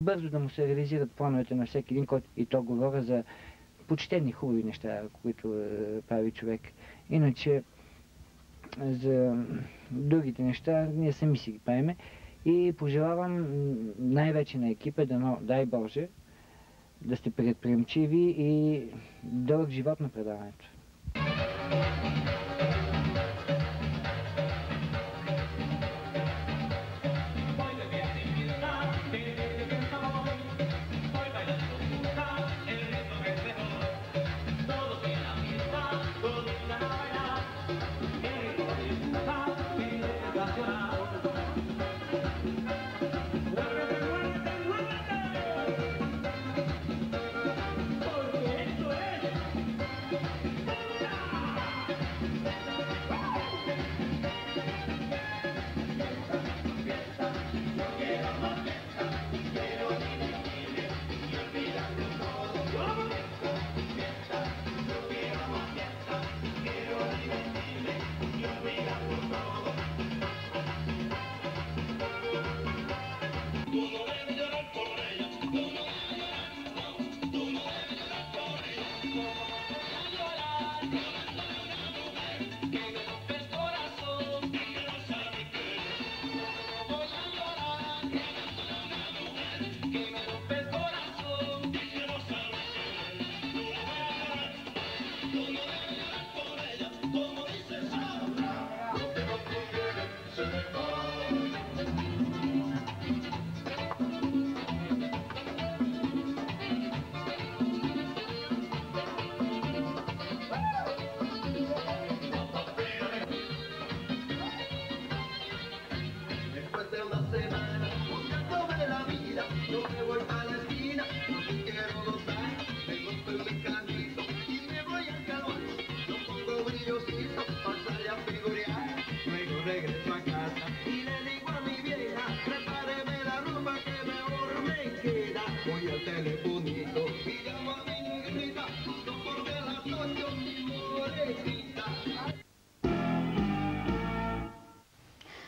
бързо да му се реализират плановете на всеки един, който и то говоря за почтени хубави неща, които прави човек. Иначе за другите неща ние сами си ги правиме и пожелавам най-вече на екипа, дай Боже, да сте предприемчиви и дълъг живот на предаването.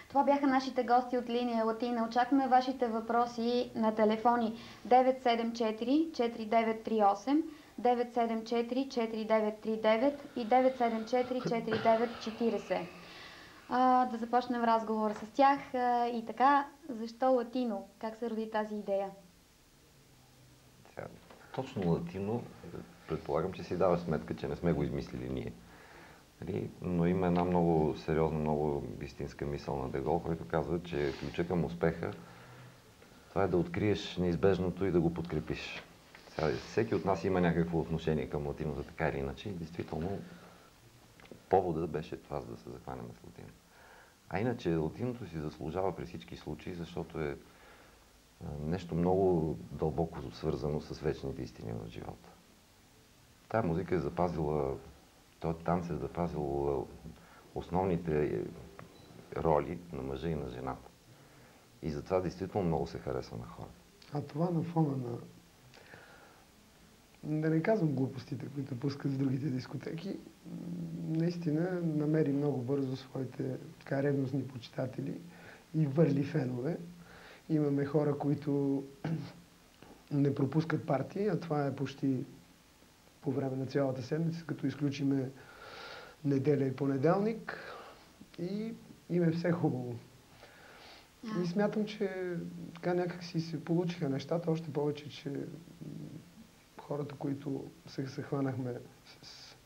Това бяха нашите гости от Линия Латина. Очакваме вашите въпроси на телефони 974-4938, 974-4939 и 974-4940. Да започнем разговор с тях. И така, защо Латино? Как се роди тази идея? Точно Латино, предполагам, че си дава сметка, че не сме го измислили ние. Но има една много сериозна, много истинска мисъл на Де Гол, който казва, че ключът към успеха това е да откриеш неизбежното и да го подкрепиш. Всеки от нас има някакво отношение към Латиното, така или иначе. И действително поводът беше това, за да се захванем с Латино. А иначе Латиното си заслужава при всички случаи, защото е нещо много дълбоко свързано с вечните истини в живота. Тая музика е запазила, този танц е запазил основните роли на мъжа и на жената. И затова действително много се харесва на хората. А това на фона на... Да не казвам глупостите, които пускат с другите дискотеки, наистина намери много бързо своите така ревностни почитатели и върли фенове. Имаме хора, които не пропускат партии, а това е почти по време на цялата седмица, като изключиме неделя и понеделник, и им е все хубаво. И смятам, че така някак си се получиха нещата, още повече, че хората, които се хванахме с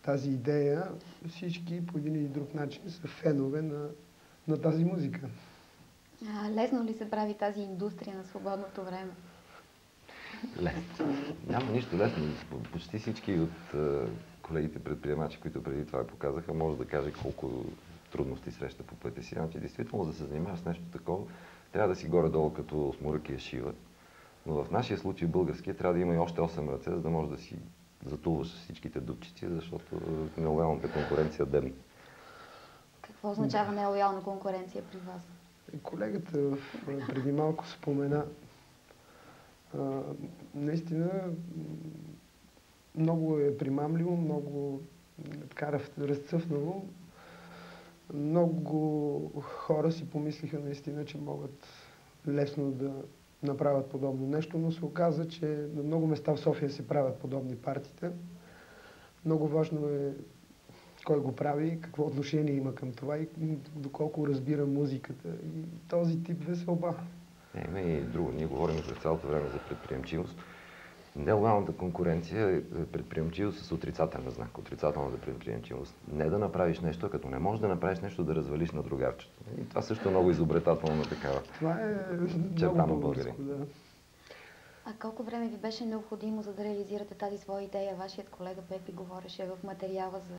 тази идея, всички по един или друг начин са фенове на тази музика. Лесно ли се прави тази индустрия на свободното време? Лесно. Няма нищо лесно. Почти всички от колегите предприемачи, които преди това показаха, може да каже колко трудности среща по пътя си. Значи, действително, да се занимаваш с нещо такова, трябва да си горе-долу като смуръкия шива. Но в нашия случай, българския, трябва да има и още 8 ръце, за да можеш да си затулваш всичките дупчици, защото нелоялната конкуренция дебне. Какво означава нелоялна конкуренция при вас? Колегата преди малко спомена. Наистина много е примамливо, много така разцъфнало. Много хора си помислиха наистина, че могат лесно да направят подобно нещо, но се оказа, че на много места в София се правят подобни партита. Много важно е кой го прави, какво отношение има към това и доколко разбира музиката и този тип веселба. Има и друго. Ние говорим през цялото време за предприемчивост. Нелоялната конкуренция е предприемчивост с отрицателен знак, отрицателната предприемчивост. Не да направиш нещо, като не можеш да направиш нещо, да развалиш на другарчето. И това също е много изобретателно такава Това е черта на много българи. българско, да. А колко време ви беше необходимо, за да реализирате тази своя идея? Вашият колега Пепи говореше в материала за